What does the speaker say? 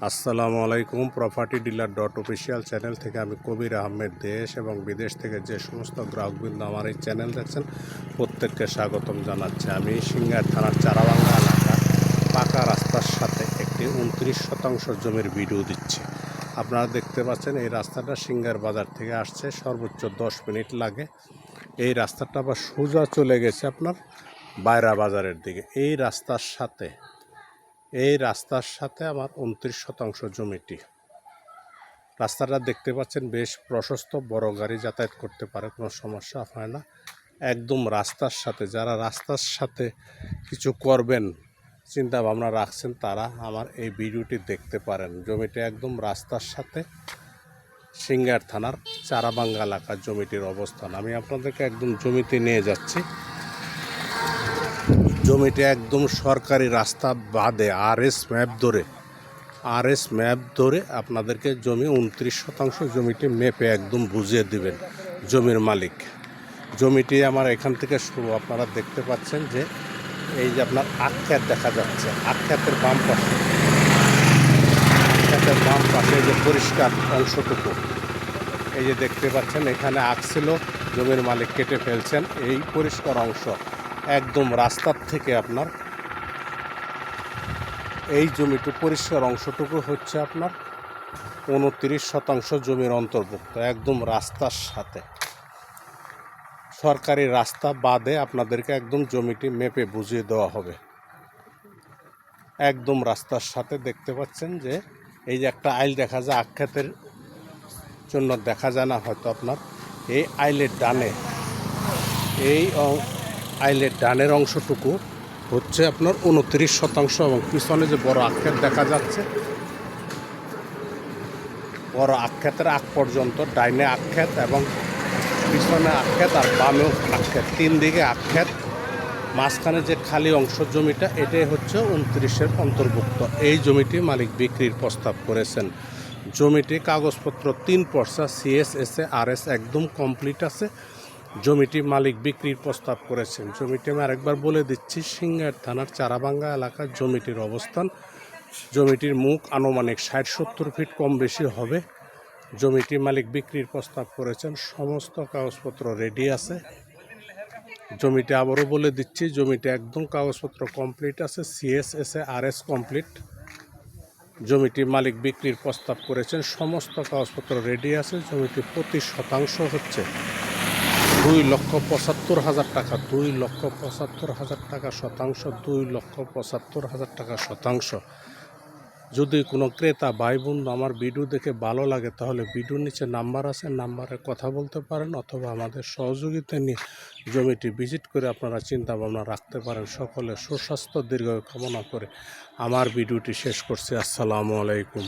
আসসালামু আলাইকুম। Property dealer dot official channel থেকে আমি কবির আহমেদ দেশ এবং বিদেশ থেকে যে সমস্ত গ্রাহকবৃন্দ আমার এই চ্যানেল দেখছেন প্রত্যেককে স্বাগতম জানাচ্ছি। আমি সিঙ্গার থানার চারাবাংলা এলাকা পাকা রাস্তার সাথে একটি 29% জমির ভিডিও দিচ্ছি। আপনারা দেখতে পাচ্ছেন এই রাস্তাটা সিঙ্গার বাজার থেকে আসছে, সর্বোচ্চ 10 মিনিট লাগে। এই রাস্তাটা আবার সোজা চলে গেছে আপনার বাইরা বাজারের দিকে। এই রাস্তার সাথে আমার 29% জমিটি। রাস্তাটা দেখতে পাচ্ছেন বেশ প্রশস্ত, বড় গাড়ি যাতায়াত করতে পারে, কোনো সমস্যা হয় না। একদম রাস্তার সাথে, যারা রাস্তার সাথে কিছু করবেন চিন্তা ভাবনা রাখছেন তারা আমার এই ভিডিওটি দেখতে পারেন। জমিটি একদম রাস্তার সাথে, সিঙ্গার থানার চারাবাংলা এলাকার জমিটির অবস্থান। আমি আপনাদেরকে একদম জমিতে নিয়ে যাচ্ছি। জমিটি একদম সরকারি রাস্তা বাদে আরএস ম্যাপ ধরে আপনাদেরকে জমি 29% জমিটি মেপে একদম বুঝিয়ে দিবেন জমির মালিক। জমিটি আমার এখান থেকে শুরু, আপনারা দেখতে পাচ্ছেন যে এই যে আপনার আখ্যাত দেখা যাচ্ছে, আখ্যাতের বাম পাশে যে পরিষ্কার অংশটুকু এই যে দেখতে পাচ্ছেন, এখানে আখ ছিল, জমির মালিক কেটে ফেলছেন। এই পরিষ্কার অংশ একদম রাস্তার থেকে আপনার এই জমিটি পরিষ্কার অংশটুকু হচ্ছে আপনার 29% জমির অন্তর্ভুক্ত, একদম রাস্তার সাথে। সরকারি রাস্তা বাদে আপনাদেরকে একদম জমিটি মেপে বুঝিয়ে দেওয়া হবে। একদম রাস্তার সাথে দেখতে পাচ্ছেন যে এই যে একটা আইল দেখা যায়, আখ্যাতের জন্য দেখা যায় না হয়তো আপনার, এই আইলের ডানের অংশটুকু হচ্ছে আপনার 29% এবং পিছনে যে বড় আখ্যাত দেখা যাচ্ছে, বড় আখ্যাতের আগ পর্যন্ত ডাইনে আখ্যাত এবং পিছনে আখ্যাত আর বামেও আখ্যাত, 3 দিকে আখ্যাত। মাঝখানে যে খালি অংশ জমিটা, এটাই হচ্ছে 29-এর অন্তর্ভুক্ত। এই জমিটি মালিক বিক্রির প্রস্তাব করেছেন। জমিটি কাগজপত্র 3 পর্চা CSSA RS একদম কমপ্লিট আছে। জমিটি মালিক বিক্রির প্রস্তাব করেছেন। জমিটি আমি আরেকবার বলে দিচ্ছি, সিঙ্গার থানার চারাবাংলা এলাকার জমিটির অবস্থান। জমিটির মুখ আনুমানিক 60-70 ফিট কম বেশি হবে। জমিটি মালিক বিক্রির প্রস্তাব করেছেন, সমস্ত কাগজপত্র রেডি আছে। জমিটি আবারও বলে দিচ্ছি, জমিটি একদম কাগজপত্র কমপ্লিট আছে, CSSA RS কমপ্লিট। জমিটি মালিক বিক্রির প্রস্তাব করেছেন, সমস্ত কাগজপত্র রেডি আছে। জমিটি প্রতি শতাংশ হচ্ছে 2,75,000 টাকা, 2,75,000 টাকা শতাংশ, 2,75,000 টাকা শতাংশ। যদি কোনো ক্রেতা ভাই বন্ধু আমার ভিডিও দেখে ভালো লাগে তাহলে ভিডিওর নিচে নাম্বার আছে, নাম্বারে কথা বলতে পারেন, অথবা আমাদের সহযোগিতা নিয়ে জমিটি ভিজিট করে আপনারা চিন্তা ভাবনা রাখতে পারেন। সকলে সুস্বাস্থ্য দীর্ঘায়ু কামনা করে আমার ভিডিওটি শেষ করছি। আসসালামু আলাইকুম।